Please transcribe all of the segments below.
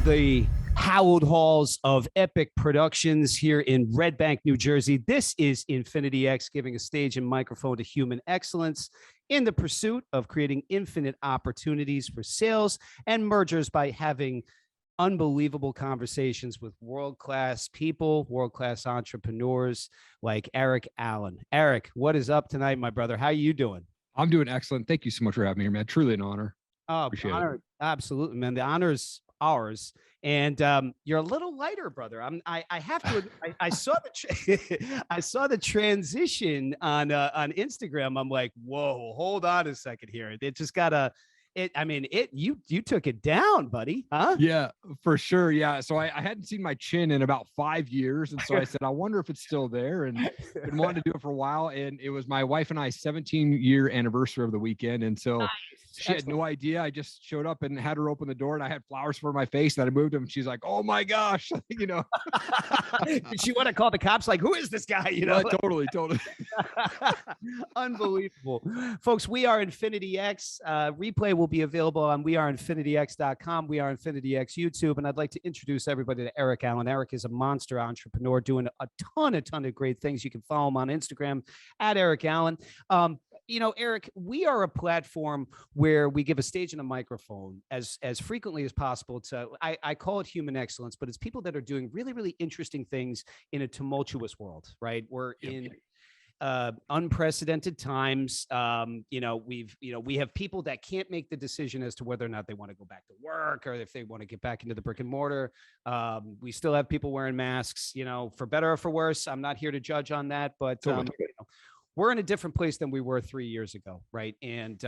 the hallowed halls of Epic Productions here in Red Bank, New Jersey. This is Infinity X, giving a stage and microphone to human excellence in the pursuit of creating infinite opportunities for sales and mergers by having unbelievable conversations with world-class people, world-class entrepreneurs like Erik Allen. Erik, what is up tonight, my brother? How are you doing? I'm doing excellent. Thank you so much for having me here, man. Truly an honor. Oh, honor, absolutely, man. The honor is ours. And you're a little lighter, brother. I have to. I saw I saw the transition on Instagram. I'm like, whoa, hold on a second here. It just got a. You took it down, buddy. Huh? Yeah, for sure. Yeah. So I hadn't seen my chin in about 5 years. And so I said, I wonder if it's still there, and been wanting to do it for a while. And it was my wife and I's 17-year anniversary of the weekend. And so Nice. she had no idea. I just showed up and had her open the door, and I had flowers for my face, and I moved them. She's like, oh my gosh, you know. Did she want to call the cops? Like, who is this guy? You know, totally. Unbelievable. Folks, We Are Infinity X. Replay will be available on weareinfinityx.com. We Are Infinity X YouTube. And I'd like to introduce everybody to Erik Allen. Erik is a monster entrepreneur doing a ton of great things. You can follow him on Instagram at Erik Allen. You know, Erik, we are a platform where we give a stage and a microphone as frequently as possible to, I call it human excellence, but it's people that are doing really, really interesting things in a tumultuous world, right? We're in unprecedented times. We have people that can't make the decision as to whether or not they want to go back to work or if they want to get back into the brick and mortar. We still have people wearing masks, you know, for better or for worse. I'm not here to judge on that, but we're in a different place than we were 3 years ago, right? And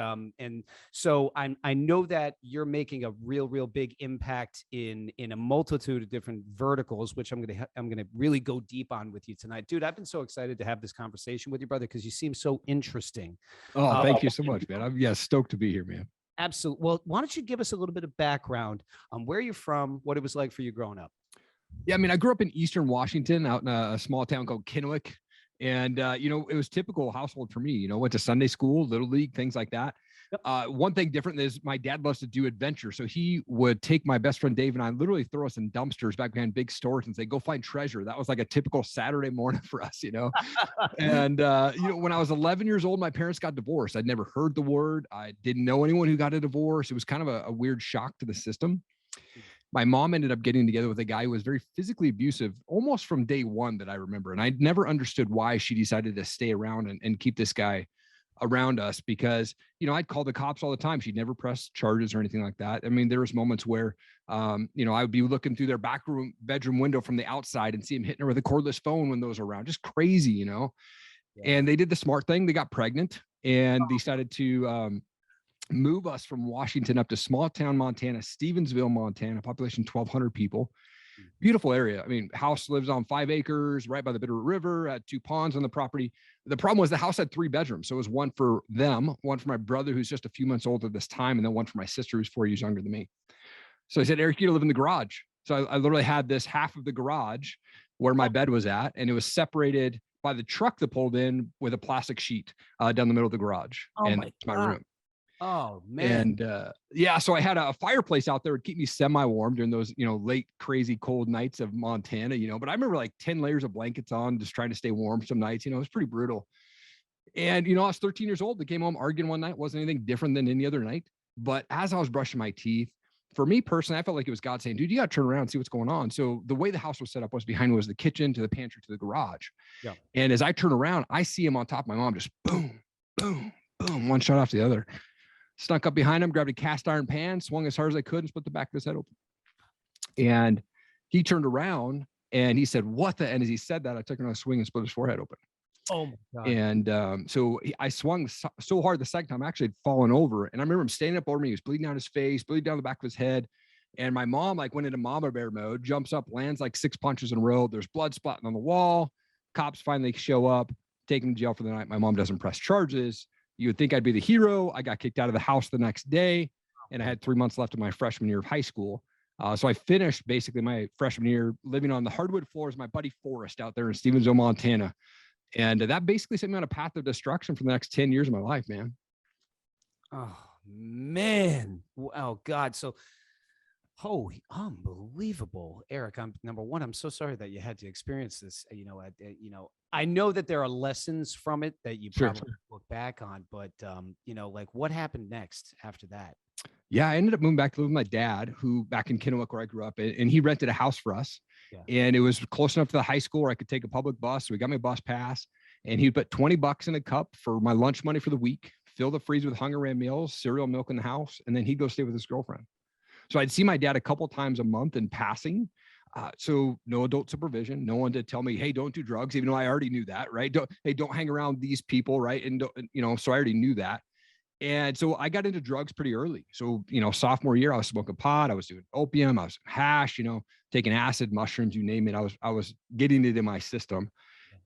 so I know that you're making a real big impact in a multitude of different verticals, which I'm gonna really go deep on with you tonight, dude. I've been so excited to have this conversation with you, brother, because you seem so interesting. Oh, thank you so much, man. I'm stoked to be here, man. Absolutely. Well, why don't you give us a little bit of background on where you're from, what it was like for you growing up? Yeah, I mean, I grew up in Eastern Washington, out in a small town called Kennewick. And, it was typical household for me, went to Sunday school, little league, things like that. Yep. One thing different is my dad loves to do adventure. So he would take my best friend, Dave, and I literally throw us in dumpsters back behind big stores and say, go find treasure. That was like a typical Saturday morning for us, And, when I was 11 years old, my parents got divorced. I'd never heard the word. I didn't know anyone who got a divorce. It was kind of a weird shock to the system. My mom ended up getting together with a guy who was very physically abusive almost from day one that I remember. And I never understood why she decided to stay around and keep this guy around us because, I'd call the cops all the time. She'd never press charges or anything like that. I mean, there was moments where, I would be looking through their bedroom window from the outside and see him hitting her with a cordless phone when those were around. Just crazy, Yeah. And they did the smart thing. They got pregnant and decided to, move us from Washington up to small town Montana, Stevensville, Montana, population 1,200 people. Beautiful area. I mean, house lives on 5 acres right by the Bitterroot River, had 2 ponds on the property. The problem was the house had 3 bedrooms. So it was one for them, one for my brother, who's just a few months older this time, and then one for my sister, who's 4 years younger than me. So I said, Erik, you live in the garage. So I literally had this half of the garage where my bed was at, and it was separated by the truck that pulled in with a plastic sheet down the middle of the garage. And my room. Oh, man. And so I had a fireplace out there would keep me semi-warm during those, late, crazy cold nights of Montana, but I remember like 10 layers of blankets on, just trying to stay warm some nights, it was pretty brutal. And, I was 13 years old. I came home arguing one night. Wasn't anything different than any other night. But as I was brushing my teeth, for me personally, I felt like it was God saying, dude, you got to turn around and see what's going on. So the way the house was set up was behind was the kitchen to the pantry to the garage. Yeah. And as I turn around, I see him on top of my mom, just boom, boom, boom, one shot after the other. Snuck up behind him, grabbed a cast iron pan, swung as hard as I could, and split the back of his head open. And he turned around and he said, what the? And as he said that, I took another swing and split his forehead open. Oh my God. And so I swung so hard the second time, I actually had fallen over. And I remember him standing up over me. He was bleeding down his face, bleeding down the back of his head. And my mom went into mama bear mode, jumps up, lands like 6 punches in a row. There's blood splatting on the wall. Cops finally show up, take him to jail for the night. My mom doesn't press charges. You would think I'd be the hero. I got kicked out of the house the next day, and I had 3 months left of my freshman year of high school. So I finished basically my freshman year living on the hardwood floors of my buddy Forrest out there in Stevensville, Montana. And that basically set me on a path of destruction for the next 10 years of my life, man. Oh, man. Oh, God. So Oh, unbelievable, Erik. I'm number one. I'm so sorry that you had to experience this. I know that there are lessons from it that you Sure. probably look back on, but like what happened next after that? Yeah, I ended up moving back to live with my dad, who back in Kennewick, where I grew up, and he rented a house for us. Yeah. And it was close enough to the high school where I could take a public bus. So we got my bus pass, and he'd put $20 in a cup for my lunch money for the week, fill the freezer with Hunger Ram meals, cereal, milk in the house, and then he'd go stay with his girlfriend. So I'd see my dad a couple times a month in passing. So no adult supervision, no one to tell me, hey, don't do drugs, even though I already knew that, right? Don't hang around these people, right? And so I already knew that. And so I got into drugs pretty early. So, sophomore year, I was smoking pot, I was doing opium, I was hash, taking acid, mushrooms, you name it. I was getting it in my system.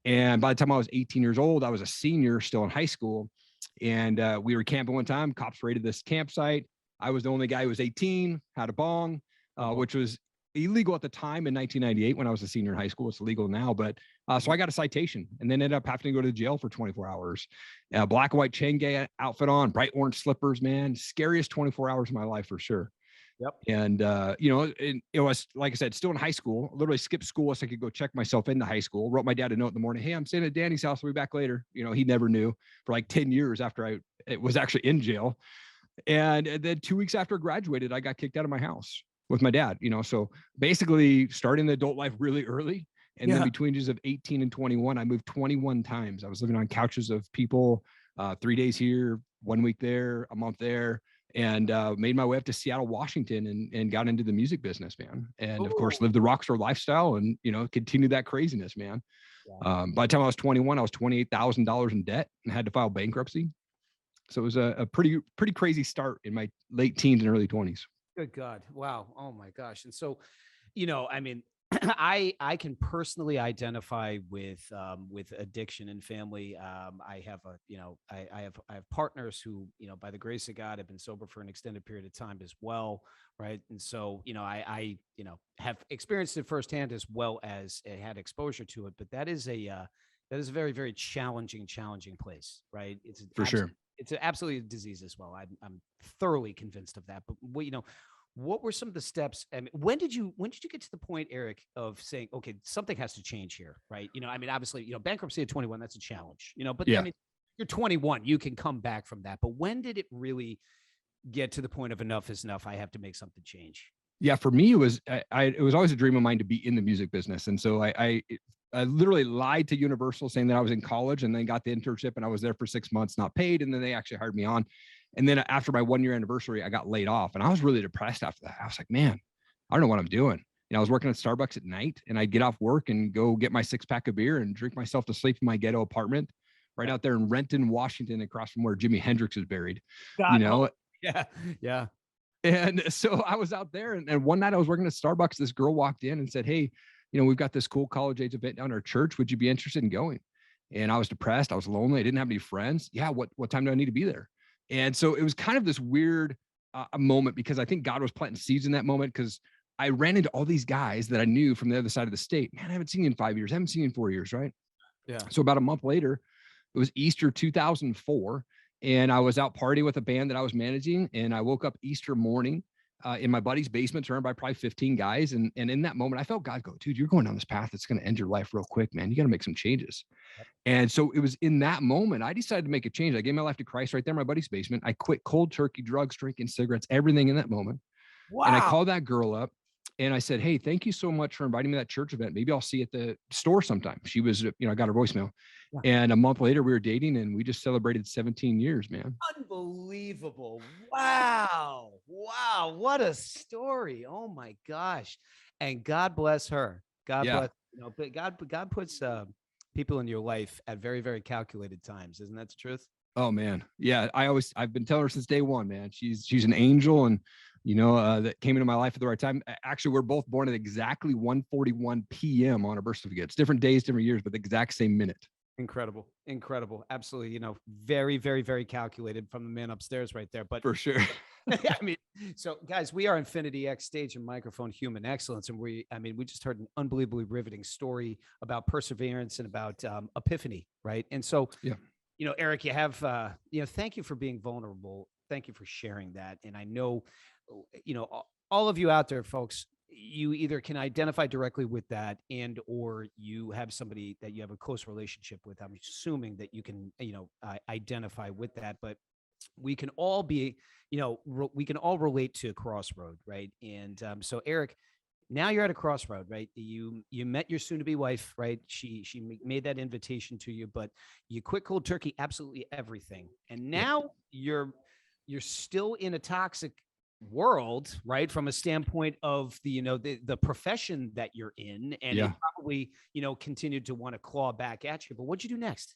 And by the time I was 18 years old, I was a senior still in high school. And we were camping one time. Cops raided this campsite. I was the only guy who was 18, had a bong, which was illegal at the time in 1998 when I was a senior in high school. It's legal now, but so I got a citation and then ended up having to go to jail for 24 hours. Black and white chain gang outfit on, bright orange slippers, man. Scariest 24 hours of my life for sure. Yep. And, it was, like I said, still in high school, literally skipped school so I could go check myself into high school. Wrote my dad a note in the morning. Hey, I'm staying at Danny's house. I'll be back later. He never knew for like 10 years after I was actually in jail. And then 2 weeks after I graduated, I got kicked out of my house with my dad, so basically starting the adult life really early. And then between ages of 18 and 21, I moved 21 times. I was living on couches of people, 3 days here, 1 week there, a month there, and made my way up to Seattle, Washington, and got into the music business, man. And of course, lived the rock star lifestyle and, continued that craziness, man. Yeah. By the time I was 21, I was $28,000 in debt and had to file bankruptcy. So it was a pretty crazy start in my late teens and early 20s. Good God. Wow. Oh my gosh. And so, I mean, I can personally identify with addiction in family. I have I have partners who, by the grace of God, have been sober for an extended period of time as well. Right. And so, I have experienced it firsthand as well as had exposure to it. But that is a very, very challenging place. Right. It's for sure. It's absolutely a disease as well. I'm thoroughly convinced of that. But what were some of the steps? I mean, when did you get to the point, Erik, of saying, okay, something has to change here, right? Obviously, bankruptcy at 21, that's a challenge, but yeah. I mean, you're 21, you can come back from that. But when did it really get to the point of enough is enough? I have to make something change. Yeah, for me, it was always a dream of mine to be in the music business. And so I literally lied to Universal saying that I was in college and then got the internship and I was there for 6 months, not paid. And then they actually hired me on. And then after my 1 year anniversary, I got laid off and I was really depressed after that. I was like, man, I don't know what I'm doing. I was working at Starbucks at night and I'd get off work and go get my 6-pack of beer and drink myself to sleep in my ghetto apartment right out there in Renton, Washington, across from where Jimi Hendrix is buried. Yeah. Yeah. And so I was out there and one night I was working at Starbucks. This girl walked in and said, hey, we've got this cool college age event down at our church. Would you be interested in going? And I was depressed. I was lonely. I didn't have any friends. Yeah. What time do I need to be there? And so it was kind of this weird moment because I think God was planting seeds in that moment because I ran into all these guys that I knew from the other side of the state. Man, I haven't seen you in 5 years. I haven't seen you in 4 years, right? Yeah. So about a month later, it was Easter 2004. And I was out partying with a band that I was managing. And I woke up Easter morning in my buddy's basement, surrounded by probably 15 guys. And in that moment, I felt God go, dude, you're going down this path that's going to end your life real quick, man. You got to make some changes. And so it was in that moment, I decided to make a change. I gave my life to Christ right there in my buddy's basement. I quit cold turkey, drugs, drinking, cigarettes, everything in that moment. Wow. And I called that girl up and I said, hey, thank you so much for inviting me to that church event. Maybe I'll see you at the store sometime. She was, I got her voicemail. Yeah. And a month later we were dating and we just celebrated 17 years, man. Unbelievable. Wow. Wow. What a story. Oh my gosh. And God bless her. God bless, but God puts people in your life at very, very calculated times. Isn't that the truth? Oh man. Yeah. I've been telling her since day one, man, she's an angel and that came into my life at the right time. Actually, we're both born at exactly 1:41 p.m. on our birth certificates, different days, different years, but the exact same minute. Incredible. Absolutely. Very, very, very calculated from the man upstairs right there. But for sure. I mean, so guys, we are Infinity X Stage and Microphone Human Excellence. And we just heard an unbelievably riveting story about perseverance and about epiphany. Right. And so, Erik, you have, thank you for being vulnerable. Thank you for sharing that. And I know, all of you out there, folks, you either can identify directly with that, and or you have somebody that you have a close relationship with. I'm assuming that you can, identify with that, but we can all be, we can all relate to a crossroad, right? And so, Erik, now you're at a crossroad, right? You met your soon-to-be wife, right? She made that invitation to you, but you quit cold turkey absolutely everything, and now you're still in a toxic world, right? From a standpoint of the profession that you're in, and it probably continued to want to claw back at you. But what'd you do next?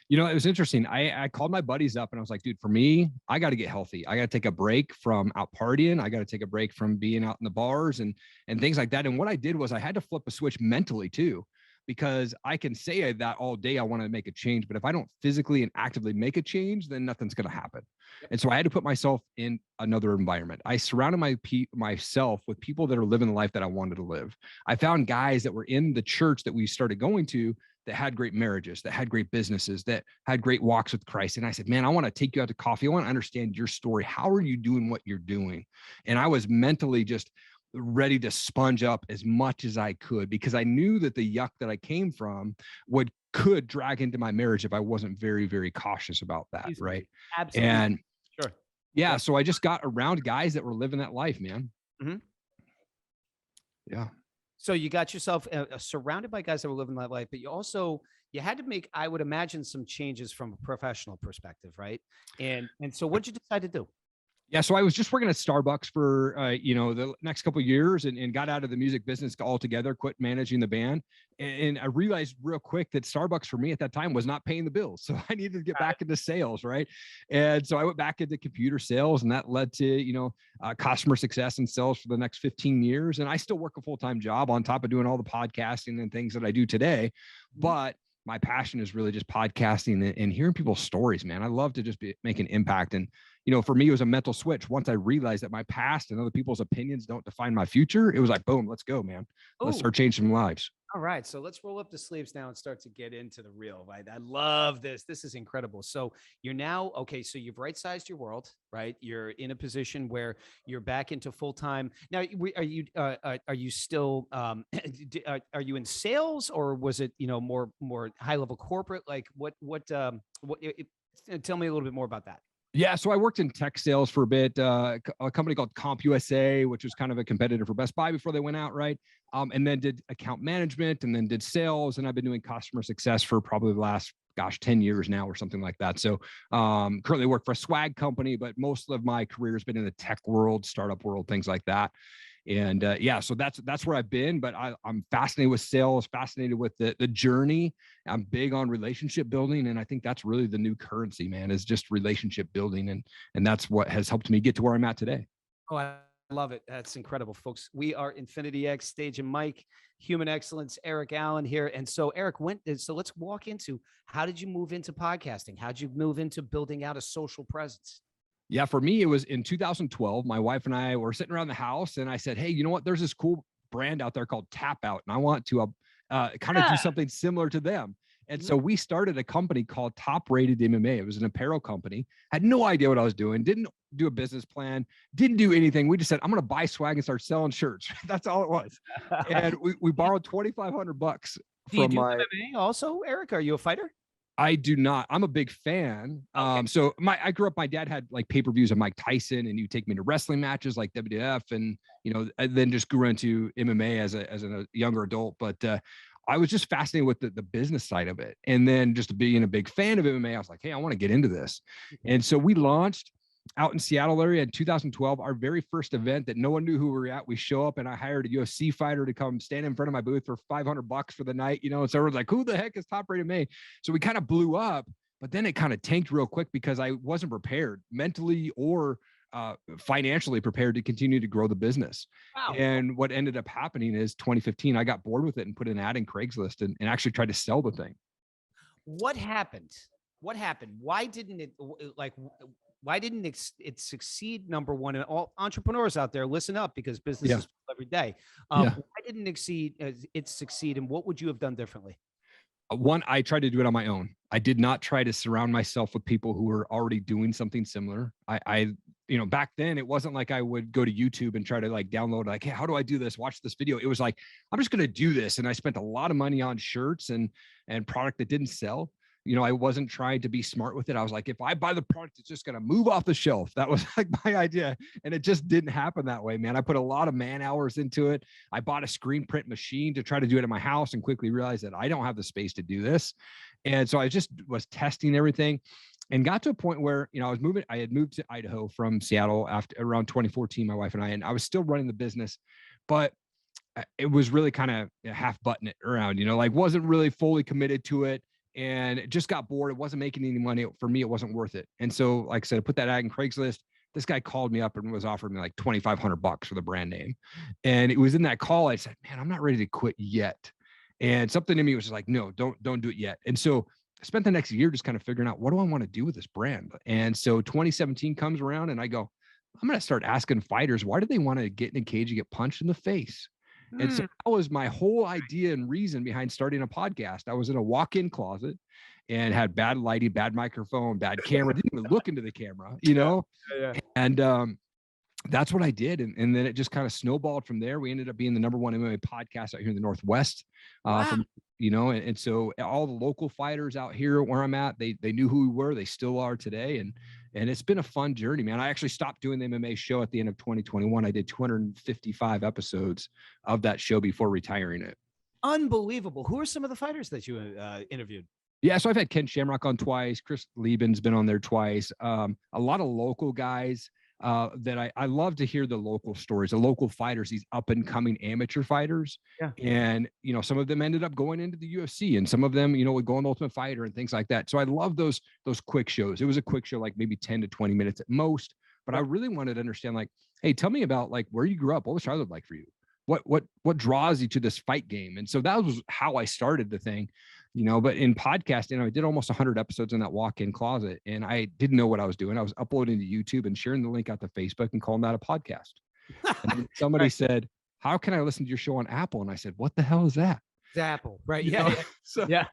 It was interesting. I called my buddies up and I was like, dude, for me, I got to get healthy. I got to take a break from out partying. I got to take a break from being out in the bars and things like that. And what I did was I had to flip a switch mentally too, because I can say that all day I want to make a change, but if I don't physically and actively make a change, then nothing's going to happen. And so I had to put myself in another environment. I surrounded myself with people that are living the life that I wanted to live. I found guys that were in the church that we started going to that had great marriages, that had great businesses, that had great walks with Christ. And I said, man, I want to take you out to coffee. I want to understand your story. How are you doing what you're doing? And I was mentally just ready to sponge up as much as I could, because I knew that the yuck that I came from could drag into my marriage if I wasn't very, very cautious about that. Easily. Right. Absolutely. And sure. Yeah. So I just got around guys that were living that life, man. Mm-hmm. Yeah. So you got yourself surrounded by guys that were living that life, but you had to make, I would imagine, some changes from a professional perspective, right? And so what did you decide to do? Yeah, so I was just working at Starbucks for the next couple of years, and got out of the music business altogether, quit managing the band, and I realized real quick that Starbucks for me at that time was not paying the bills, so I needed to get back into sales, right? And so I went back into computer sales, and that led to customer success and sales for the next 15 years, and I still work a full-time job on top of doing all the podcasting and things that I do today, but my passion is really just podcasting and hearing people's stories, man. I love to just make an impact. And, for me, it was a mental switch. Once I realized that my past and other people's opinions don't define my future, it was like, boom, let's go, man. Let's start changing lives. All right. So let's roll up the sleeves now and start to get into the real, right? I love this. This is incredible. So you're now, okay, so you've right-sized your world, right? You're in a position where you're back into full-time. Now, are you still, are you in sales, or was it, more high-level corporate? Like tell me a little bit more about that. Yeah, so I worked in tech sales for a bit, a company called CompUSA, which was kind of a competitor for Best Buy before they went out, right? And then did account management, and then did sales, and I've been doing customer success for probably the last, 10 years now or something like that. So currently work for a swag company, but most of my career has been in the tech world, startup world, things like that. And so that's where I've been, but I'm fascinated with sales, fascinated with the journey. I'm big on relationship building. And I think that's really the new currency, man, is just relationship building. And that's what has helped me get to where I'm at today. Oh, I love it. That's incredible, folks. We are Infinity X, Stage and Mike, Human Excellence, Erik Allen here. And so Erik so let's walk into, how did you move into podcasting? How did you move into building out a social presence? Yeah, for me, it was in 2012. My wife and I were sitting around the house, and I said, hey, you know what? There's this cool brand out there called Tap Out, and I want to kind of do something similar to them. And so we started a company called Top Rated MMA. It was an apparel company. Had no idea what I was doing. Didn't do a business plan. Didn't do anything. We just said, I'm going to buy swag and start selling shirts. That's all it was. And we borrowed $2,500 from my MMA also, Erik? Are you a fighter? I do not. I'm a big fan. Okay. So I grew up, my dad had like pay-per-views of Mike Tyson, and you take me to wrestling matches like WWF, and, and then just grew into MMA as a younger adult. But I was just fascinated with the business side of it. And then just being a big fan of MMA, I was like, hey, I want to get into this. And so we launched out in Seattle area in 2012, our very first event that no one knew who we were at. We show up, and I hired a UFC fighter to come stand in front of my booth for $500 for the night, and so everyone's like, who the heck is Top Rated MMA? So we kind of blew up, but then it kind of tanked real quick because I wasn't prepared mentally or financially prepared to continue to grow the business. Wow. And what ended up happening is 2015, I got bored with it and put an ad in Craigslist and actually tried to sell the thing. What happened? Why didn't it succeed? Number one, and all entrepreneurs out there, listen up, because business is every day. Why didn't it succeed, and what would you have done differently? One, I tried to do it on my own. I did not try to surround myself with people who were already doing something similar. Back then it wasn't like I would go to YouTube and try to like download like, hey, how do I do this? Watch this video. It was like, I'm just going to do this. And I spent a lot of money on shirts and product that didn't sell. I wasn't trying to be smart with it. I was like, if I buy the product, it's just going to move off the shelf. That was like my idea. And it just didn't happen that way, man. I put a lot of man hours into it. I bought a screen print machine to try to do it in my house and quickly realized that I don't have the space to do this. And so I just was testing everything and got to a point where, I had moved to Idaho from Seattle after around 2014, my wife and I was still running the business, but it was really kind of half button it around, like wasn't really fully committed to it. And it just got bored. It wasn't making any money for me. It wasn't worth it. And so, like I said, I put that ad in Craigslist. This guy called me up and was offering me like $2,500 for the brand name. And it was in that call, I said, man, I'm not ready to quit yet. And something in me was just like, no, don't do it yet. And so I spent the next year just kind of figuring out, what do I want to do with this brand? And so 2017 comes around and I go, I'm going to start asking fighters, why do they want to get in a cage and get punched in the face? And so that was my whole idea and reason behind starting a podcast. I was in a walk-in closet and had bad lighting, bad microphone, bad camera, didn't even look into the camera, Yeah. And that's what I did. And then it just kind of snowballed from there. We ended up being the number one MMA podcast out here in the Northwest. Wow. And so all the local fighters out here where I'm at, they knew who we were. They still are today. And it's been a fun journey, man. I actually stopped doing the MMA show at the end of 2021. I did 255 episodes of that show before retiring it. Unbelievable. Who are some of the fighters that you interviewed? Yeah, so I've had Ken Shamrock on twice. Chris Lieben's been on there twice. A lot of local guys that I love to hear the local stories, the local fighters, these up and coming amateur fighters. Yeah. And, some of them ended up going into the UFC and some of them, would go on the Ultimate Fighter and things like that. So I love those quick shows. It was a quick show, like maybe 10 to 20 minutes at most, but I really wanted to understand like, hey, tell me about like where you grew up. What was childhood like for you? What draws you to this fight game? And so that was how I started the thing. But in podcasting, I did almost 100 episodes in that walk-in closet and I didn't know what I was doing. I was uploading to YouTube and sharing the link out to Facebook and calling that a podcast. And somebody said, how can I listen to your show on Apple? And I said, what the hell is that? It's Apple, right? Yeah. So yeah.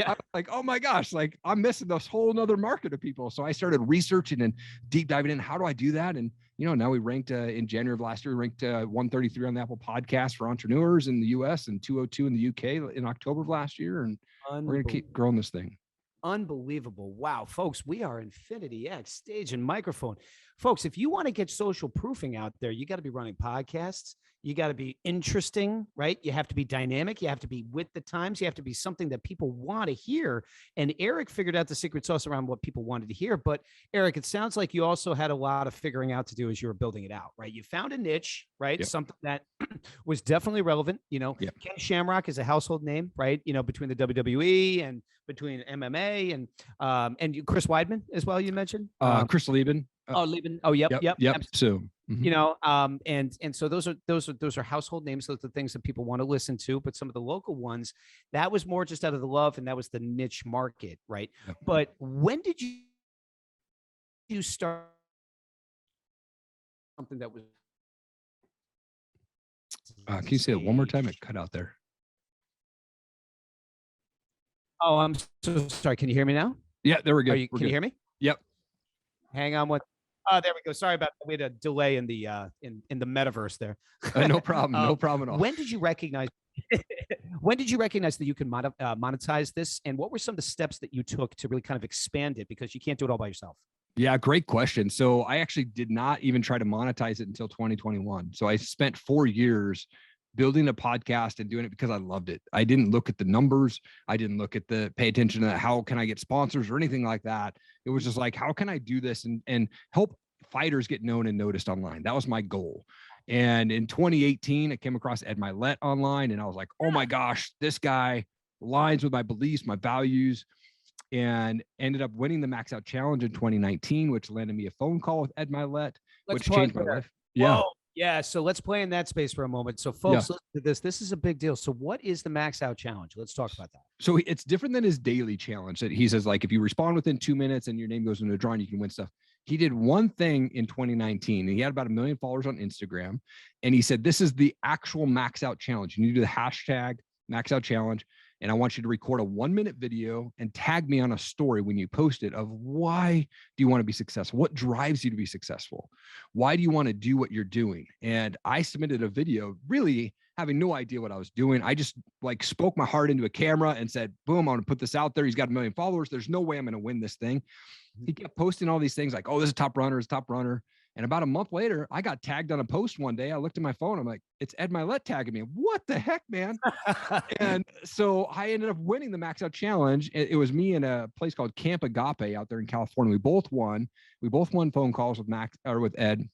I'm like, oh my gosh, like I'm missing this whole nother market of people. So I started researching and deep diving in. How do I do that? And, now we ranked in January of last year, we ranked 133 on the Apple podcast for entrepreneurs in the US and 202 in the UK in October of last year. And we're going to keep growing this thing. Unbelievable. Wow. Folks, we are Infinity X stage and microphone. Folks, if you want to get social proofing out there, you got to be running podcasts. You got to be interesting, right? You have to be dynamic. You have to be with the times. You have to be something that people want to hear. And Erik figured out the secret sauce around what people wanted to hear. But Erik, it sounds like you also had a lot of figuring out to do as you were building it out, right? You found a niche, right? Yep. Something that was definitely relevant. Yep. Ken Shamrock is a household name, right? Between the WWE and between MMA and Chris Weidman as well, you mentioned? Chris Lieben. Lieben. Oh, yep. So, and so those are household names. Those are the things that people want to listen to. But some of the local ones, that was more just out of the love, and that was the niche market, right? Yep. But when did you start something that was? Can you say it one more time? It cut out there. Oh, I'm so sorry. Can you hear me now? Yeah, there we go. Can you hear me? Yep. Hang on. There we go. Sorry about that. We had a delay in the in the metaverse there. No problem. No problem at all. When did you recognize? When did you recognize that you can monetize this? And what were some of the steps that you took to really kind of expand it? Because you can't do it all by yourself. Yeah, great question. So I actually did not even try to monetize it until 2021. So I spent 4 years building a podcast and doing it because I loved it. I didn't look at the numbers. I didn't look at pay attention to how can I get sponsors or anything like that. It was just like, how can I do this and help fighters get known and noticed online? That was my goal. And in 2018, I came across Ed Mylett online and I was like, oh my gosh, this guy aligns with my beliefs, my values, and ended up winning the Max Out Challenge in 2019, which landed me a phone call with Ed Mylett, which changed my life. Yeah. Whoa. Yeah. So let's play in that space for a moment. So folks, listen to this. This is a big deal. So what is the Max Out Challenge? Let's talk about that. So it's different than his daily challenge that he says, like, if you respond within 2 minutes and your name goes into a drawing, you can win stuff. He did one thing in 2019 and he had about 1 million followers on Instagram. And he said, this is the actual Max Out Challenge. You need to do the hashtag Max Out Challenge. And I want you to record a 1-minute video and tag me on a story when you post it of why do you want to be successful? What drives you to be successful? Why do you want to do what you're doing? And I submitted a video really having no idea what I was doing. I just like spoke my heart into a camera and said, boom, I'm going to put this out there. He's got 1 million followers. There's no way I'm going to win this thing. He kept posting all these things like, oh, this is a top runner, it's a top runner. And about a month later, I got tagged on a post one day. I looked at my phone. I'm like, it's Ed Mylett tagging me. What the heck, man? And so I ended up winning the Max Out Challenge. It was me in a place called Camp Agape out there in California. We both won. We both won phone calls with Max or with Ed.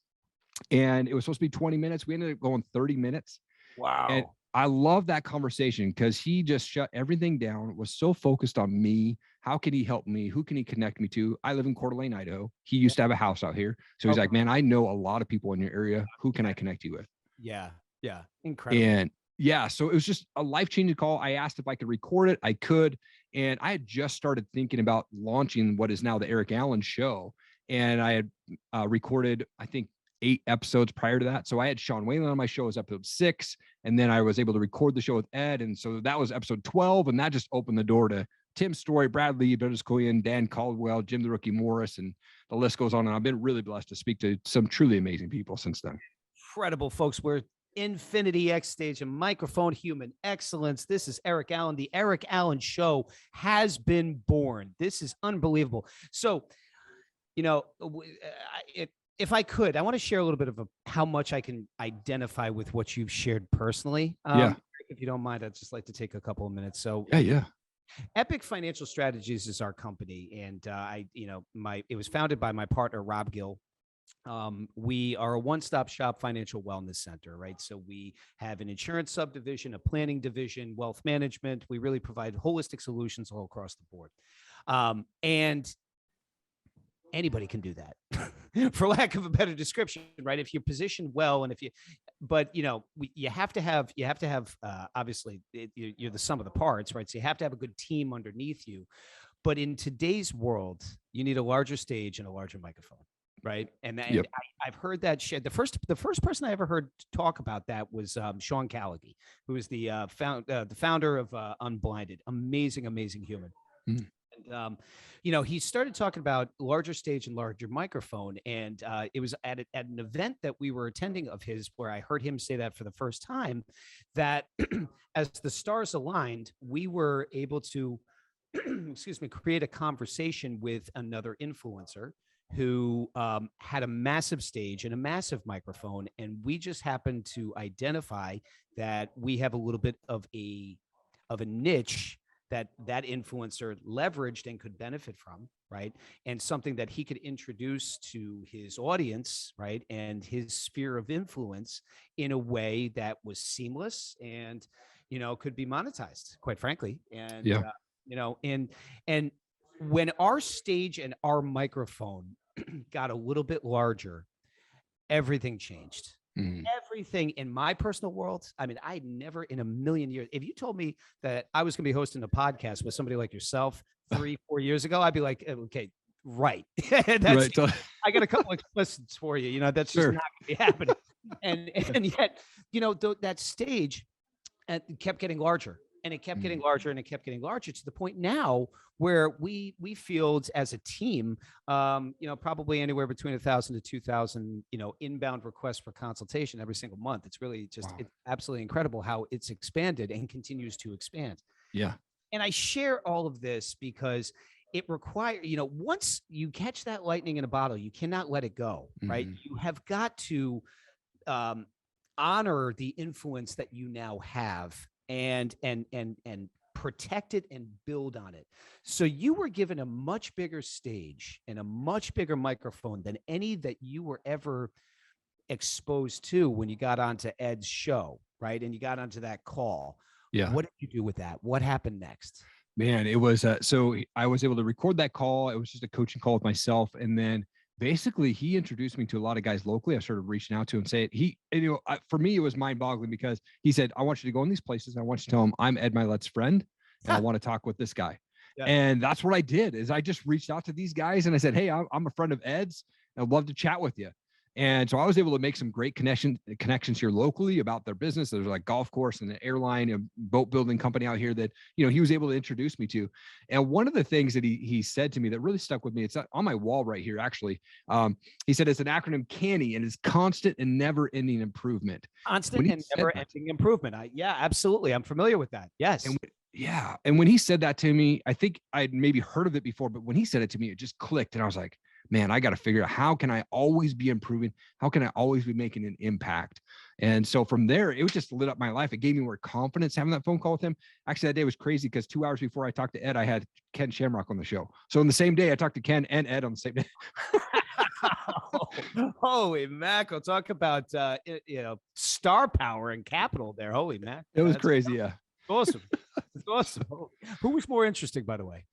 And it was supposed to be 20 minutes. We ended up going 30 minutes. Wow. And I love that conversation because he just shut everything down, was so focused on me. How can he help me? Who can he connect me to? I live in Coeur d'Alene, Idaho. He used to have a house out here. So he's like, man, I know a lot of people in your area. Who can I connect you with? Yeah. Yeah. Incredible. And yeah, so it was just a life-changing call. I asked if I could record it. I could. And I had just started thinking about launching what is now the Erik Allen Show. And I had recorded, I think, 8 episodes prior to that. So I had Sean Whalen on my show as episode 6. And then I was able to record the show with Ed. And so that was episode 12. And that just opened the door to Tim Story, Bradley, Douglas Coyan, Dan Caldwell, Jim the Rookie Morris, and the list goes on. And I've been really blessed to speak to some truly amazing people since then. Incredible, folks. We're Infinity X Stage and Microphone Human Excellence. This is Erik Allen. The Erik Allen Show has been born. This is unbelievable. So, you know, if I could, I want to share a little bit of how much I can identify with what you've shared personally. If you don't mind, I'd just like to take a couple of minutes. So yeah. Epic Financial Strategies is our company. And it was founded by my partner, Rob Gill. We are a one-stop shop financial wellness center, right? So we have an insurance subdivision, a planning division, wealth management. We really provide holistic solutions all across the board. And anybody can do that, for lack of a better description, right? If you're positioned well, and you have to have, obviously you're the sum of the parts, right? So you have to have a good team underneath you. But in today's world, you need a larger stage and a larger microphone, right? And I've heard that shit. The first person I ever heard talk about that was Sean Callaghy, who is the founder of Unblinded. Amazing human. Mm. And, he started talking about larger stage and larger microphone. And it was at an event that we were attending of his, where I heard him say that for the first time, that as the stars aligned, we were able to, create a conversation with another influencer who had a massive stage and a massive microphone. And we just happened to identify that we have a little bit of a niche that influencer leveraged and could benefit from, right? And something that he could introduce to his audience, right? And his sphere of influence in a way that was seamless and, could be monetized, quite frankly. And, and when our stage and our microphone got a little bit larger, everything changed. Mm. Everything in my personal world. I mean, I never in a million years, if you told me that I was going to be hosting a podcast with somebody like yourself 3-4 years ago, I'd be like, okay, right. Right. I got a couple of explicits for you. That's just not going to be happening. And yet, that stage kept getting larger. And it kept getting larger, and it kept getting larger, to the point now where we field as a team, probably anywhere between 1,000 to 2,000, inbound requests for consultation every single month. It's really just It's absolutely incredible how it's expanded and continues to expand. Yeah. And I share all of this because it requires, once you catch that lightning in a bottle, you cannot let it go, right? You have got to honor the influence that you now have, and protect it and build on it. So you were given a much bigger stage and a much bigger microphone than any that you were ever exposed to when you got onto Ed's show, right? And you got onto that call. Yeah. What did you do with that? What happened next? Man, it was so I was able to record that call. It was just a coaching call with myself, and then basically he introduced me to a lot of guys locally. I started reaching out to him, for me, it was mind boggling because he said, I want you to go in these places. I want you to tell him I'm Ed Mylett's friend, and I want to talk with this guy. Yeah. And that's what I did, is I just reached out to these guys and I said, hey, I'm a friend of Ed's. I'd love to chat with you. And so I was able to make some great connections here locally about their business. There's like golf course and an airline, a boat building company out here that, he was able to introduce me to. And one of the things that he said to me that really stuck with me, it's on my wall right here, actually. He said, it's an acronym CANI, and it's constant and never ending improvement. Constant and never ending improvement. Yeah, absolutely. I'm familiar with that. Yes. And when he said that to me, I think I'd maybe heard of it before, but when he said it to me, it just clicked. And I was like, man, I got to figure out, how can I always be improving? How can I always be making an impact? And so from there, it just lit up my life. It gave me more confidence having that phone call with him. Actually, that day was crazy because 2 hours before I talked to Ed, I had Ken Shamrock on the show. So in the same day, I talked to Ken and Ed on the same day. Holy mackerel. Talk about, star power and capital there. Holy mackerel. It was crazy. Yeah. Awesome. It's awesome. Who was more interesting, by the way?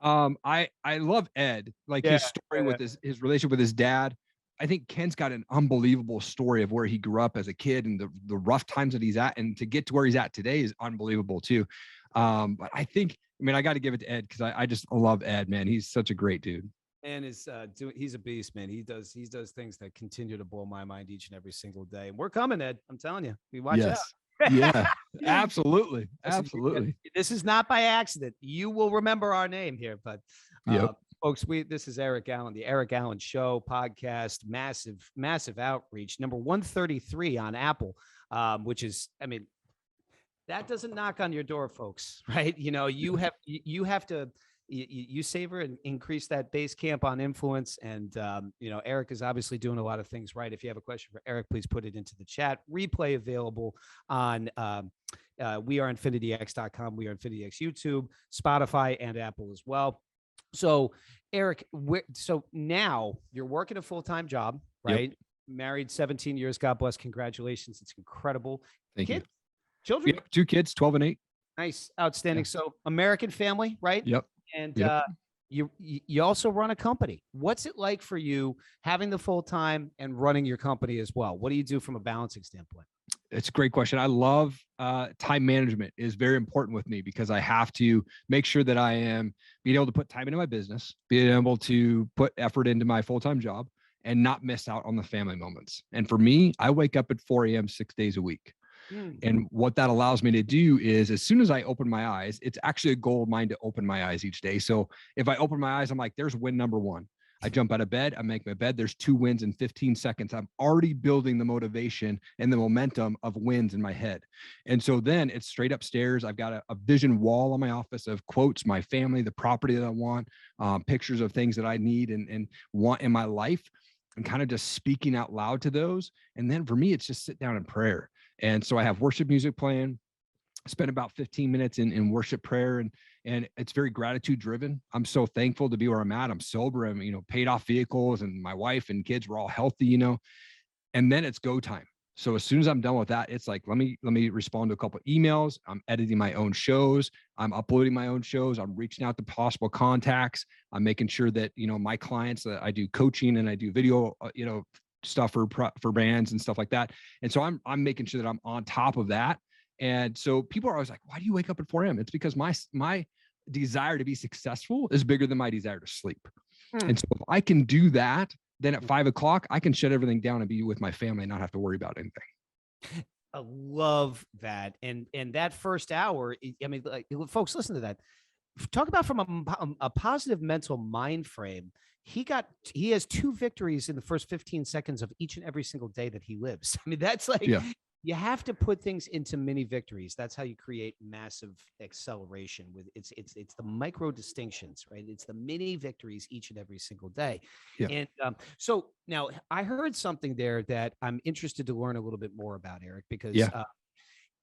I love Ed, like his story with his relationship with his dad. I think Ken's got an unbelievable story of where he grew up as a kid and the rough times that he's at, and to get to where he's at today is unbelievable too. But I got to give it to Ed because I just love Ed, man. He's such a great dude. And he's a beast, man. He does things that continue to blow my mind each and every single day. And we're coming, Ed. I'm telling you. We watch out. Yeah, absolutely. This is not by accident. You will remember our name here, but folks, this is Erik Allen, the Erik Allen Show podcast, massive outreach, number 133 on Apple, which is, that doesn't knock on your door, folks, right? You have to. You savor and increase that base camp on influence. And, Erik is obviously doing a lot of things right. If you have a question for Erik, please put it into the chat. Replay available on weareinfinityx.com, We Are Infinity X YouTube, Spotify, and Apple as well. So, Erik, so now you're working a full-time job, right? Yep. Married 17 years. God bless. Congratulations. It's incredible. Thank you. Children? Yep, 2 kids, 12 and 8. Nice. Outstanding. Yeah. So American family, right? Yep. And you also run a company. What's it like for you having the full time and running your company as well? What do you do from a balancing standpoint? It's a great question. I love time management is very important with me because I have to make sure that I am being able to put time into my business, being able to put effort into my full-time job, and not miss out on the family moments. And for me, I wake up at 4 a.m. 6 days a week. And what that allows me to do is, as soon as I open my eyes, it's actually a goal of mine to open my eyes each day. So if I open my eyes, I'm like, there's win number 1. I jump out of bed, I make my bed. There's 2 wins in 15 seconds. I'm already building the motivation and the momentum of wins in my head. And so then it's straight upstairs. I've got a vision wall on my office of quotes, my family, the property that I want, pictures of things that I need and want in my life, and kind of just speaking out loud to those. And then for me, it's just sit down in prayer. And so I have worship music playing, spend about 15 minutes in worship prayer, and it's very gratitude driven. I'm so thankful to be where I'm at. I'm sober. I'm, paid off vehicles, and my wife and kids were all healthy, and then it's go time. So as soon as I'm done with that, it's like, let me respond to a couple of emails. I'm editing my own shows. I'm uploading my own shows. I'm reaching out to possible contacts. I'm making sure that, my clients, that I do coaching and I do video, stuff for brands and stuff like that. And so I'm making sure that I'm on top of that. And so people are always like, why do you wake up at 4 a.m.? It's because my desire to be successful is bigger than my desire to sleep. And so if I can do that, then at 5 o'clock, I can shut everything down and be with my family and not have to worry about anything. I love that. And that first hour, folks, listen to that. Talk about from a positive mental mind frame. He has 2 victories in the first 15 seconds of each and every single day that he lives. That's like, you have to put things into mini victories. That's how you create massive acceleration. With it's the micro distinctions, right? It's the mini victories each and every single day. Yeah. And so now I heard something there that I'm interested to learn a little bit more about, Erik, because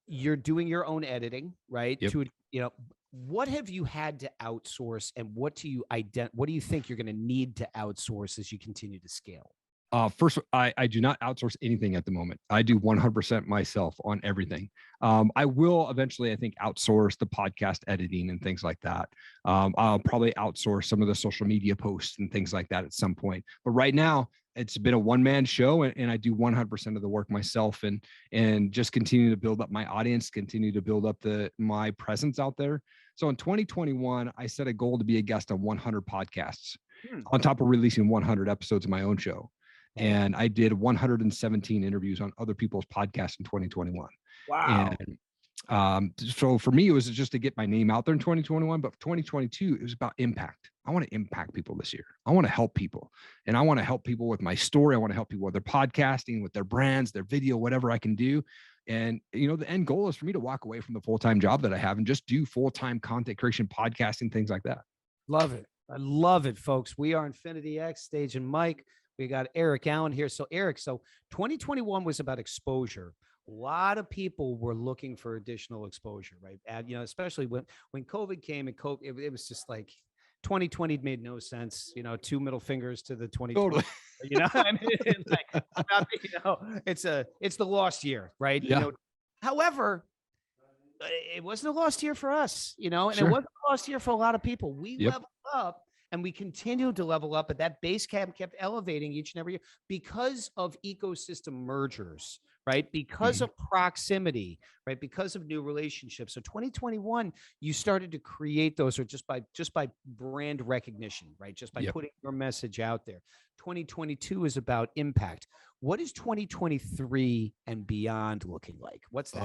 you're doing your own editing, right? Yep. What have you had to outsource, and what do you think you're going to need to outsource as you continue to scale? First, I do not outsource anything at the moment. I do 100% myself on everything. I will eventually, I think, outsource the podcast editing and things like that. I'll probably outsource some of the social media posts and things like that at some point. But right now, it's been a one-man show, and I do 100% of the work myself, and just continue to build up my audience, continue to build up my presence out there. So in 2021, I set a goal to be a guest on 100 podcasts, on top of releasing 100 episodes of my own show. And I did 117 interviews on other people's podcasts in 2021. Wow. And so for me, it was just to get my name out there in 2021, but for 2022, it was about impact. I want to impact people this year. I want to help people, and I want to help people with my story. I want to help people with their podcasting, with their brands, their video, whatever I can do. And, the end goal is for me to walk away from the full-time job that I have and just do full-time content creation, podcasting, things like that. Love it. I love it, folks. We are Infinity X, Stage and Mike. We got Erik Allen here. So Erik, 2021 was about exposure. A lot of people were looking for additional exposure, right? And, especially when COVID came and it was just like 2020 made no sense. 2 middle fingers to the 2020. Totally. I mean, it's the lost year, right? Yeah. However, it wasn't a lost year for us, and Sure. it wasn't a lost year for a lot of people. We Yep. leveled up. And we continued to level up, but that base camp kept elevating each and every year because of ecosystem mergers, right? Because of proximity, right? Because of new relationships. So 2021, you started to create those, or just by brand recognition, right? Just by putting your message out there. 2022 is about impact. What is 2023 and beyond looking like? What's that?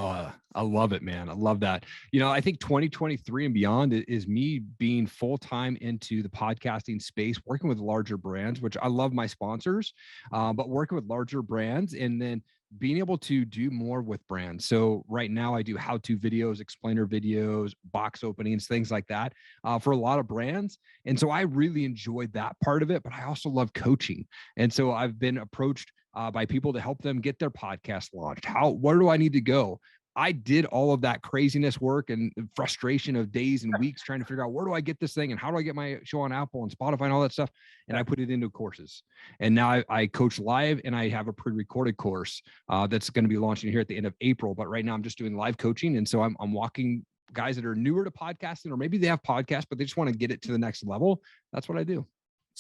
I love it, man. I love that. I think 2023 and beyond is me being full-time into the podcasting space, working with larger brands, which I love my sponsors, but working with larger brands and then being able to do more with brands. So right now I do how-to videos, explainer videos, box openings, things like that for a lot of brands. And so I really enjoyed that part of it, but I also love coaching. And so I've been approached by people to help them get their podcast launched. Where do I need to go? I did all of that craziness work and frustration of days and weeks trying to figure out where do I get this thing and how do I get my show on Apple and Spotify and all that stuff. And I put it into courses. And now I coach live, and I have a pre-recorded course that's going to be launching here at the end of April. But right now I'm just doing live coaching. And so I'm walking guys that are newer to podcasting, or maybe they have podcasts, but they just want to get it to the next level. That's what I do.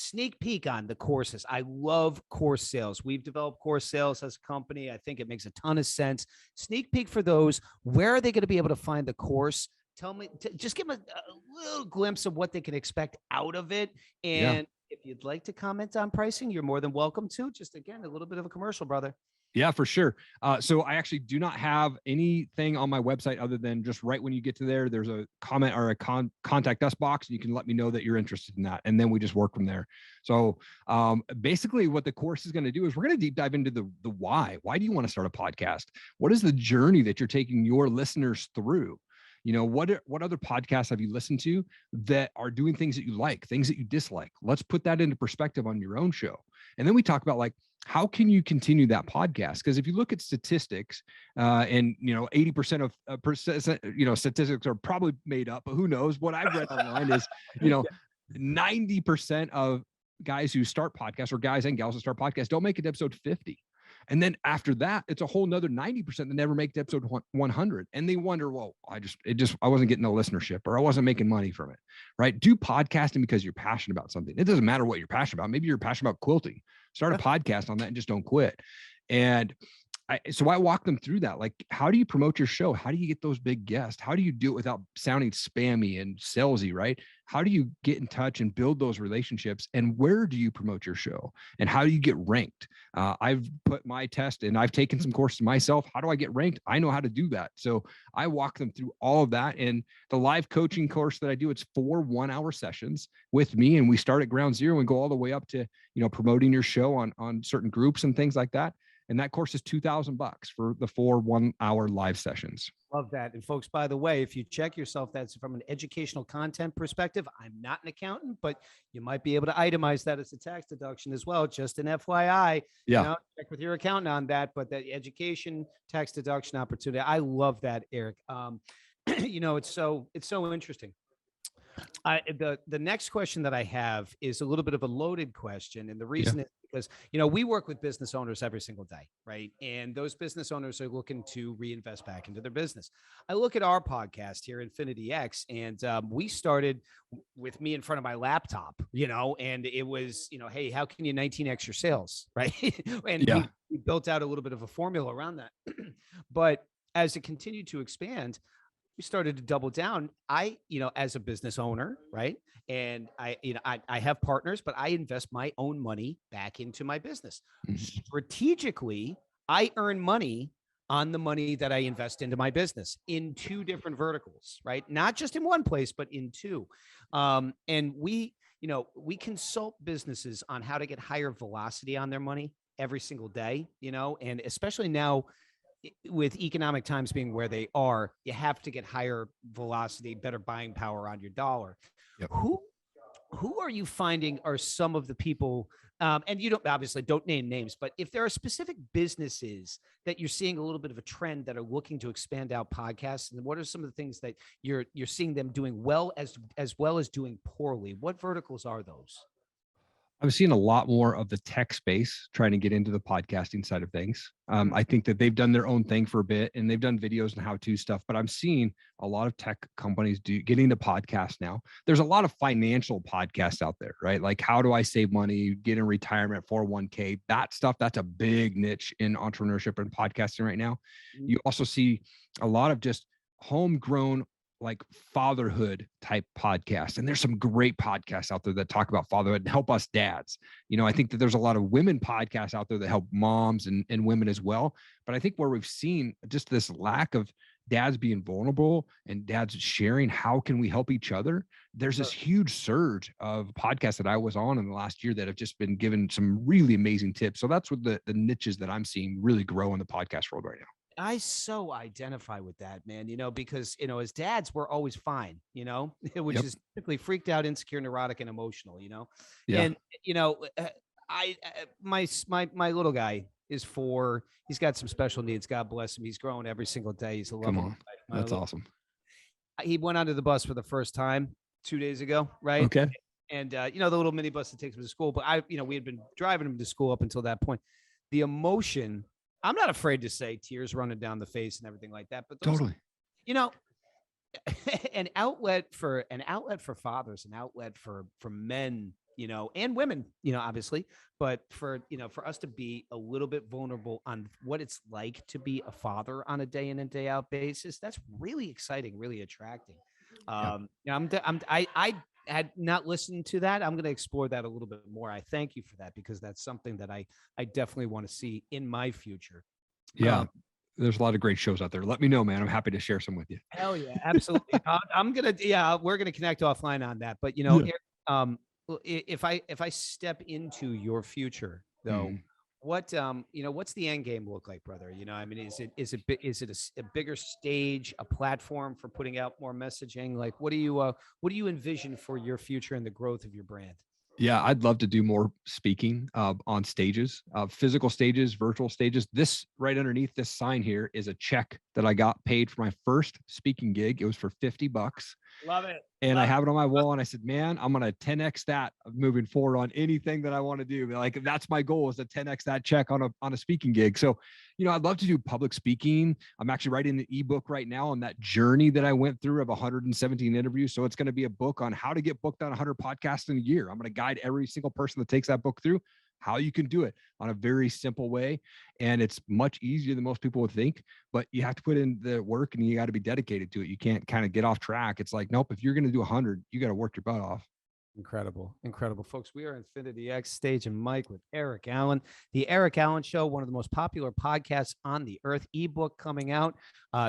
Sneak peek on the courses. I love course sales. We've developed course sales as a company. I think it makes a ton of sense. Sneak peek for those. Where are they going to be able to find the course? Tell me, just give them a little glimpse of what they can expect out of it. And if you'd like to comment on pricing, you're more than welcome to. Just again, a little bit of a commercial, brother. Yeah, for sure. So I actually do not have anything on my website other than just right when you get to there, there's a comment or a contact us box, and you can let me know that you're interested in that. And then we just work from there. So basically what the course is going to do is we're going to deep dive into the why. Why do you want to start a podcast? What is the journey that you're taking your listeners through? What other podcasts have you listened to that are doing things that you like, things that you dislike? Let's put that into perspective on your own show. And then we talk about how can you continue that podcast? Because if you look at statistics, and 80% of statistics are probably made up, but who knows? What I've read online is 90% of guys who start podcasts, or guys and gals who start podcasts, don't make it to episode 50. And then after that, it's a whole nother 90% that never make it to episode 100. And they wonder, well, I wasn't getting no listenership, or I wasn't making money from it, right? Do podcasting because you're passionate about something. It doesn't matter what you're passionate about. Maybe you're passionate about quilting. Start a podcast on that and just don't quit. And so I walk them through that. How do you promote your show? How do you get those big guests? How do you do it without sounding spammy and salesy, right? How do you get in touch and build those relationships? And where do you promote your show? And how do you get ranked? I've put my test, and I've taken some courses myself. How do I get ranked? I know how to do that. So I walk them through all of that. And the live coaching course that I do, it's 4 1-hour sessions with me. And we start at ground zero and go all the way up to, promoting your show on certain groups and things like that. And that course is $2,000 for the 4 1-hour live sessions. Love that. And folks, by the way, if you check yourself, that's from an educational content perspective. I'm not an accountant, but you might be able to itemize that as a tax deduction as well. Just an FYI, yeah. Check with your accountant on that, but that education tax deduction opportunity. I love that, Erik. It's so interesting. The next question that I have is a little bit of a loaded question. And the reason is because, we work with business owners every single day, right? And those business owners are looking to reinvest back into their business. I look at our podcast here, Infinity X, and we started with me in front of my laptop, and it was, hey, how can you 19X your sales, right? And we built out a little bit of a formula around that. But as it continued to expand, we started to double down. As a business owner, right? And I have partners, but I invest my own money back into my business. Strategically, I earn money on the money that I invest into my business in two different verticals, right? Not just in one place, but in two. And we consult businesses on how to get higher velocity on their money every single day, and especially now with economic times being where they are, you have to get higher velocity, better buying power on your dollar. Yep. Who are you finding are some of the people, and you don't name names, but if there are specific businesses that you're seeing a little bit of a trend that are looking to expand out podcasts, and what are some of the things that you're seeing them doing well as doing poorly? What verticals are those? I'm seeing a lot more of the tech space trying to get into the podcasting side of things. I think that they've done their own thing for a bit and they've done videos and how-to stuff, but I'm seeing a lot of tech companies getting to podcasts now. There's a lot of financial podcasts out there, right? Like, how do I save money, get in retirement, 401k, that stuff. That's a big niche in entrepreneurship and podcasting right now. You also see a lot of just homegrown, like, fatherhood type podcasts. And there's some great podcasts out there that talk about fatherhood and help us dads. I think that there's a lot of women podcasts out there that help moms and women as well. But I think where we've seen just this lack of dads being vulnerable and dads sharing, how can we help each other? There's this huge surge of podcasts that I was on in the last year that have just been given some really amazing tips. So that's what the niches that I'm seeing really grow in the podcast world right now. I so identify with that, man, because, as dads, we're always fine, which is typically freaked out, insecure, neurotic, and emotional, Yeah. And, my little guy is 4. He's got some special needs. God bless him. He's growing every single day. He's a lovely guy. That's awesome. He went onto the bus for the first time 2 days ago. Right. Okay. And, the little minibus that takes him to school, but we had been driving him to school up until that point. The emotion, I'm not afraid to say, tears running down the face and everything like that, but those, Totally. an outlet for fathers, an outlet for men, and women, obviously, but for us to be a little bit vulnerable on what it's like to be a father on a day in and day out basis. That's really exciting, really attracting. I had not listened to that. I'm going to explore that a little bit more. I thank you for that, because that's something that I definitely want to see in my future. Yeah. There's a lot of great shows out there. Let me know, man. I'm happy to share some with you. Hell yeah, absolutely. We're going to connect offline on that. But, if I step into your future though, what's the end game look like, brother? Is it a bigger stage, a platform for putting out more messaging? Like, what do you envision for your future and the growth of your brand? Yeah, I'd love to do more speaking on stages, physical stages, virtual stages. This right underneath this sign here is a check that I got paid for my first speaking gig. It was for $50. Love it. And I have it on my wall, and I said, man, I'm going to 10X that moving forward on anything that I want to do. Like, that's my goal, is to 10X that check on a speaking gig. So, I'd love to do public speaking. I'm actually writing an ebook right now on that journey that I went through of 117 interviews. So it's going to be a book on how to get booked on 100 podcasts in a year. I'm going to guide every single person that takes that book through how you can do it on a very simple way. And it's much easier than most people would think, but you have to put in the work and you got to be dedicated to it. You can't kind of get off track. It's like, nope, if you're going to do 100, you got to work your butt off. Incredible. Folks, we are Infinity X Stage and Mike with Erik Allen, the Erik Allen Show, one of the most popular podcasts on the earth. Ebook coming out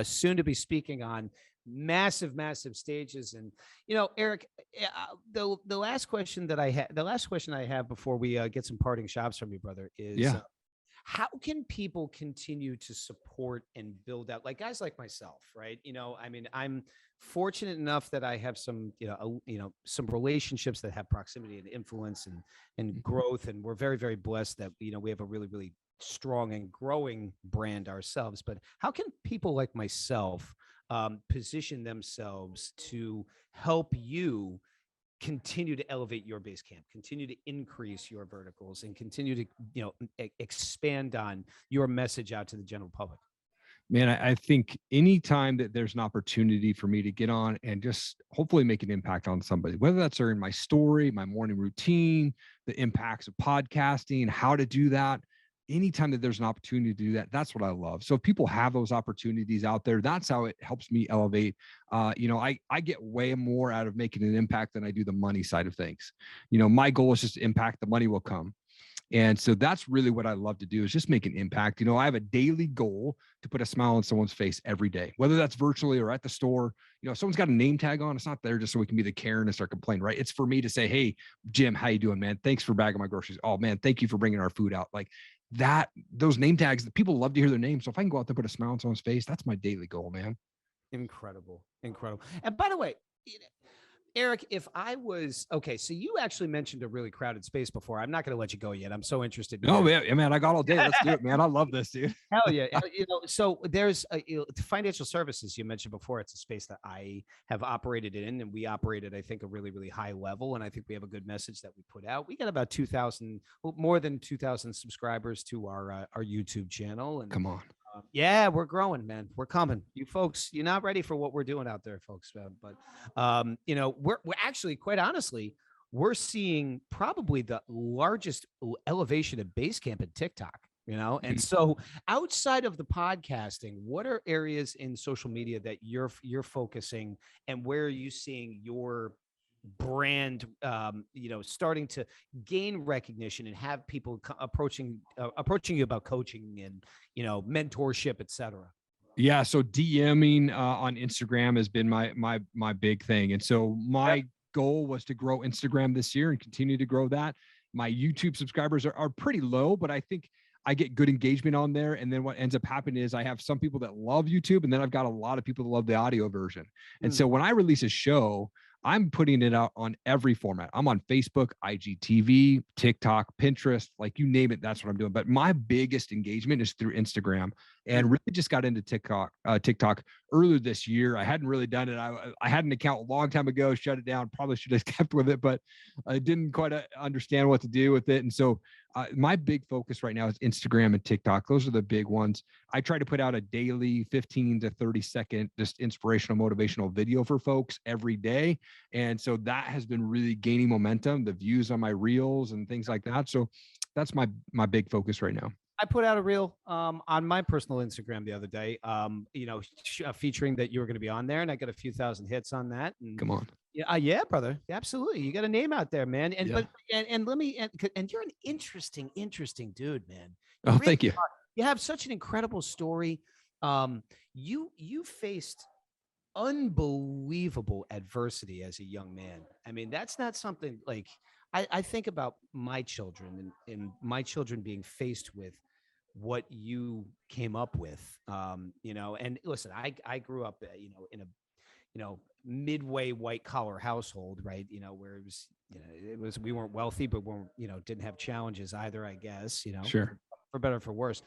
soon, to be speaking on massive stages. And Erik, the last question I have before we get some parting shots from you, brother, is how can people continue to support and build out, like guys like myself, right? I'm fortunate enough that I have some some relationships that have proximity and influence and growth, and we're very, very blessed that we have a really, really strong and growing brand ourselves. But how can people like myself position themselves to help you continue to elevate your base camp, continue to increase your verticals, and continue to expand on your message out to the general public? Man, I think anytime that there's an opportunity for me to get on and just hopefully make an impact on somebody, whether that's during my story, my morning routine, the impacts of podcasting, how to do that, anytime that there's an opportunity to do that, that's what I love. So if people have those opportunities out there, that's how it helps me elevate. I get way more out of making an impact than I do the money side of things. My goal is just to impact, the money will come. And so that's really what I love to do, is just make an impact. I have a daily goal to put a smile on someone's face every day, whether that's virtually or at the store. If someone's got a name tag on, it's not there just so we can be the Karen and start complaining, right? It's for me to say, hey, Jim, how you doing, man? Thanks for bagging my groceries. Oh man, thank you for bringing our food out. Like that, those name tags, that people love to hear their name. So if I can go out there and put a smile on someone's face, that's my daily goal, man. Incredible. And by the way, Erik, if I was okay, so you actually mentioned a really crowded space before. I'm not going to let you go yet. I'm so interested. Oh man, I got all day. Let's do it, man. I love this, dude. Hell yeah. So there's financial services you mentioned before. It's a space that I have operated in, and we operated, I think, a really, really high level. And I think we have a good message that we put out. We got about 2,000, more than 2,000 subscribers to our YouTube channel. And come on. Yeah, we're growing, man. We're coming. You folks, you're not ready for what we're doing out there, folks. But we're actually, quite honestly, we're seeing probably the largest elevation of base camp in TikTok. And so outside of the podcasting, what are areas in social media that you're focusing, and where are you seeing your brand starting to gain recognition and have people approaching you about coaching and mentorship, etc.? Yeah, so DMing on Instagram has been my big thing, and so my goal was to grow Instagram this year and continue to grow that. My YouTube subscribers are pretty low, but I think I get good engagement on there. And then what ends up happening is I have some people that love YouTube, and then I've got a lot of people that love the audio version. And so when I release a show, I'm putting it out on every format. I'm on Facebook, IGTV, TikTok, Pinterest, like you name it. That's what I'm doing. But my biggest engagement is through Instagram, and really just got into TikTok earlier this year. I hadn't really done it. I had an account a long time ago, shut it down. Probably should have kept with it, but I didn't quite understand what to do with it. And so my big focus right now is Instagram and TikTok. Those are the big ones. I try to put out a daily 15 to 30 second, just inspirational, motivational video for folks every day. And so that has been really gaining momentum, the views on my reels and things like that. So that's my big focus right now. I put out a reel on my personal Instagram the other day, featuring that you were going to be on there, and I got a few thousand hits on that. And come on. Yeah, brother. Absolutely. You got a name out there, man. And and you're an interesting dude, man. Oh, really, thank you. You have such an incredible story. You faced unbelievable adversity as a young man. I mean, that's not something like I think about my children and my children being faced with what you came up with. And listen, I grew up, in a midway white collar household, right? Where it was we weren't wealthy, but didn't have challenges either, I guess, sure, for better or for worse.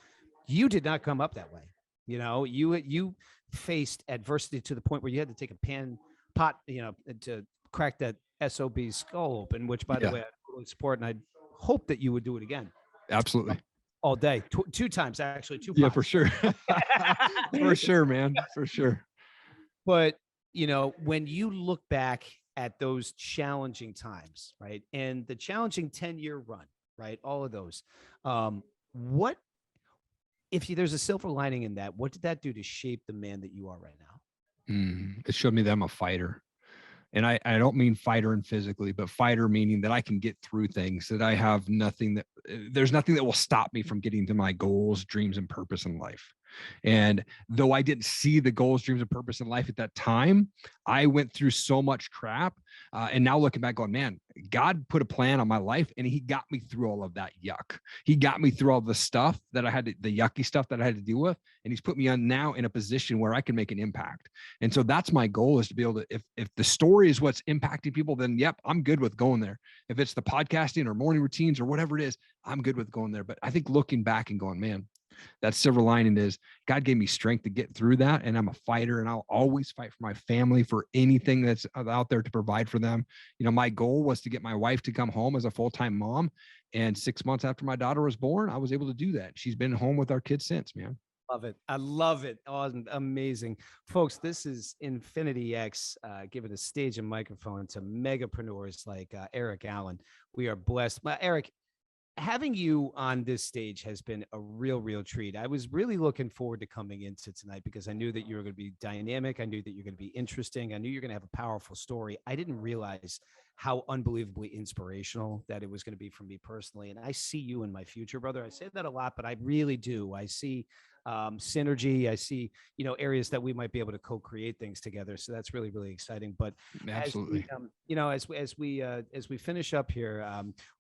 You did not come up that way. You faced adversity to the point where you had to take a pan pot, to crack that SOB's skull open, which by the way, I totally support, and I hope that you would do it again. Absolutely. All day, two times, actually, two. Yeah, for sure. For sure, man, for sure. But when you look back at those challenging times, right, and the challenging 10-year run, right, all of those, what if there's a silver lining in that? What did that do to shape the man that you are right now? It showed me that I'm a fighter. And I don't mean fighter and physically, but fighter meaning that I can get through things, that I have there's nothing that will stop me from getting to my goals, dreams, and purpose in life. And though I didn't see the goals, dreams, and purpose in life at that time, I went through so much crap. And now looking back going, man, God put a plan on my life, and he got me through all of that yuck. He got me through all the stuff that the yucky stuff that I had to deal with. And he's put me on now in a position where I can make an impact. And so that's my goal, is to be able to, if the story is what's impacting people, then yep, I'm good with going there. If it's the podcasting or morning routines or whatever it is, I'm good with going there. But I think looking back and going, man, that silver lining is God gave me strength to get through that. And I'm a fighter, and I'll always fight for my family, for anything that's out there to provide for them. My goal was to get my wife to come home as a full-time mom. And 6 months after my daughter was born, I was able to do that. She's been home with our kids since, man. Love it. I love it. Oh, amazing. Folks, this is Infinity X giving a stage and microphone to megapreneurs like Erik Allen. We are blessed. Erik, having you on this stage has been a real treat. I was really looking forward to coming into tonight because I knew that you were going to be dynamic. I knew that you're going to be interesting. I knew you're going to have a powerful story. I didn't realize how unbelievably inspirational that it was going to be for me personally. And I see you in my future, brother. I say that a lot, but I really do. I see synergy. I see, areas that we might be able to co-create things together. So that's really exciting. But Absolutely. as we finish up here,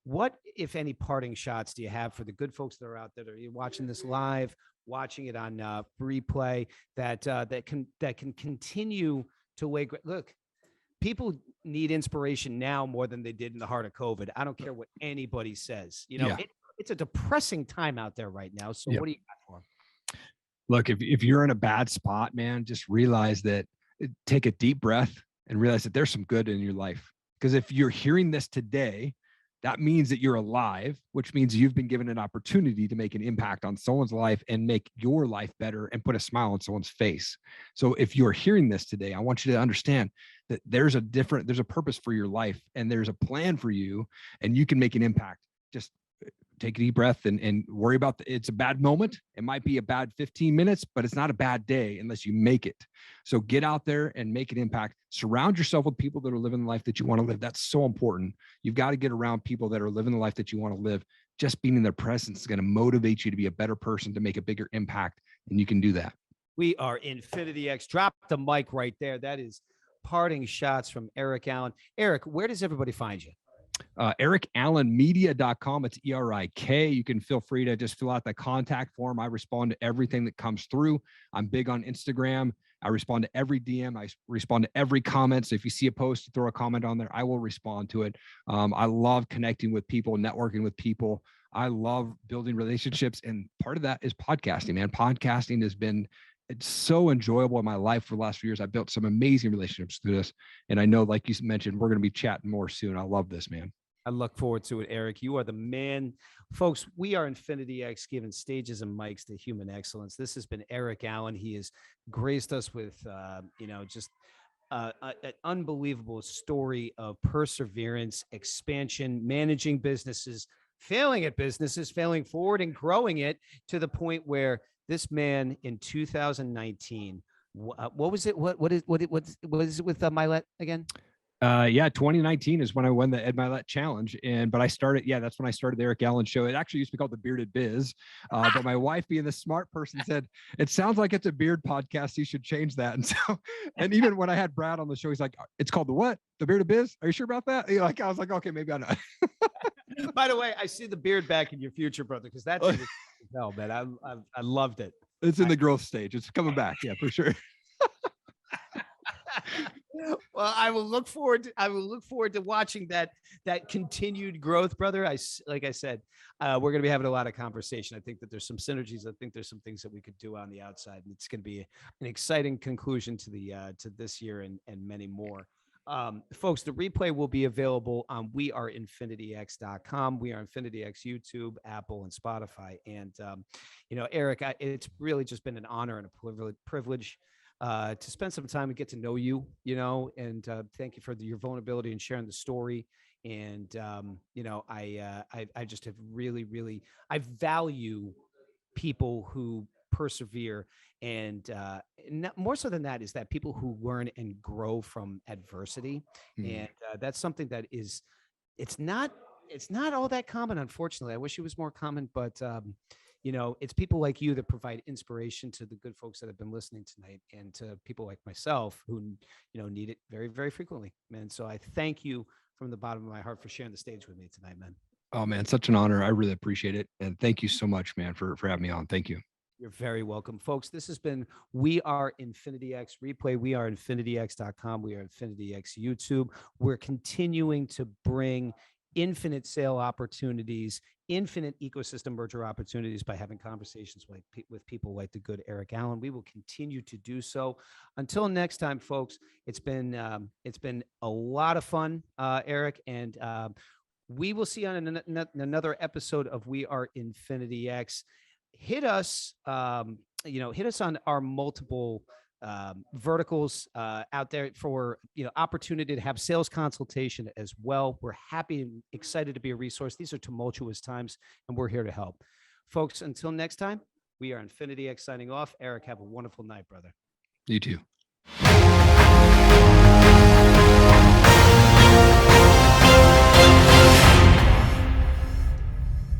what, if any, parting shots do you have for the good folks that are out there? Are you watching this live, watching it on replay, that can continue to wake? Look, people need inspiration now more than they did in the heart of COVID. I don't care what anybody says. It's a depressing time out there right now. So what do you got for them? Look, if you're in a bad spot, man, just realize that, take a deep breath and realize that there's some good in your life. Because if you're hearing this today, that means that you're alive, which means you've been given an opportunity to make an impact on someone's life and make your life better and put a smile on someone's face. So if you're hearing this today, I want you to understand that there's a purpose for your life and there's a plan for you, and you can make an impact. Just take a deep breath and worry about it's a bad moment. It might be a bad 15 minutes, but it's not a bad day unless you make it. So get out there and make an impact. Surround yourself with people that are living the life that you want to live. That's so important. You've got to get around people that are living the life that you want to live. Just being in their presence is going to motivate you to be a better person, to make a bigger impact. And you can do that. We are Infinity X. Drop the mic right there. That is parting shots from Erik Allen. Erik, where does everybody find you? ErikAllenMedia.com. It's ERIK. You can feel free to just fill out the contact form. I respond to everything that comes through. I'm big on Instagram. I respond to every DM. I respond to every comment. So if you see a post, throw a comment on there, I will respond to it. I love connecting with people, networking with people. I love building relationships. And part of that is podcasting, man. Podcasting has been so enjoyable in my life for the last few years. I built some amazing relationships through this. And I know, like you mentioned, we're going to be chatting more soon. I love this, man. I look forward to it, Erik. You are the man. Folks, we are Infinity X, giving stages and mics to human excellence. This has been Erik Allen. He has graced us with, just an unbelievable story of perseverance, expansion, managing businesses, failing at businesses, failing forward and growing it to the point where this man in 2019, what was it? What is it with Mylett again? 2019 is when I won the Ed Mylett challenge. But I started, that's when I started the Erik Allen show. It actually used to be called the Bearded Biz. But my wife, being the smart person, said, it sounds like it's a beard podcast. You should change that. And even when I had Brad on the show, he's like, it's called the what? The Bearded Biz? Are you sure about that? I was like, okay, maybe I know. By the way, I see the beard back in your future, brother, because that's no, man. I loved it. It's in the growth stage. It's coming back. Yeah, for sure. Well, I will look forward to watching that continued growth, brother. Like I said, we're going to be having a lot of conversation. I think that there's some synergies. I think there's some things that we could do on the outside, and it's going to be an exciting conclusion to this year and many more. Folks, the replay will be available on weareinfinityx.com. We are Infinity X, YouTube, Apple, and Spotify. And Erik, it's really just been an honor and a privilege to spend some time and get to know you, and thank you for your vulnerability and sharing the story. And, I just have really, I value people who persevere, and more so than that is that people who learn and grow from adversity. And that's something that it's not all that common, unfortunately. I wish it was more common, but it's people like you that provide inspiration to the good folks that have been listening tonight, and to people like myself who, need it very, very frequently, man. So I thank you from the bottom of my heart for sharing the stage with me tonight, man. Oh, man, such an honor. I really appreciate it. And thank you so much, man, for having me on. Thank you. You're very welcome, folks. This has been We Are Infinity X replay. We are infinityx.com. We are Infinity X YouTube. We're continuing to bring infinite sale opportunities, infinite ecosystem merger opportunities by having conversations with people like the good Erik Allen. We will continue to do so. Until next time, folks, it's been a lot of fun, Erik, and we will see you on another episode of We Are Infinity X. Hit us on our multiple verticals out there for opportunity to have sales consultation as well. We're happy and excited to be a resource. These are tumultuous times, and we're here to help. Folks, until next time, we are Infinity X signing off. Erik, have a wonderful night, brother. You too.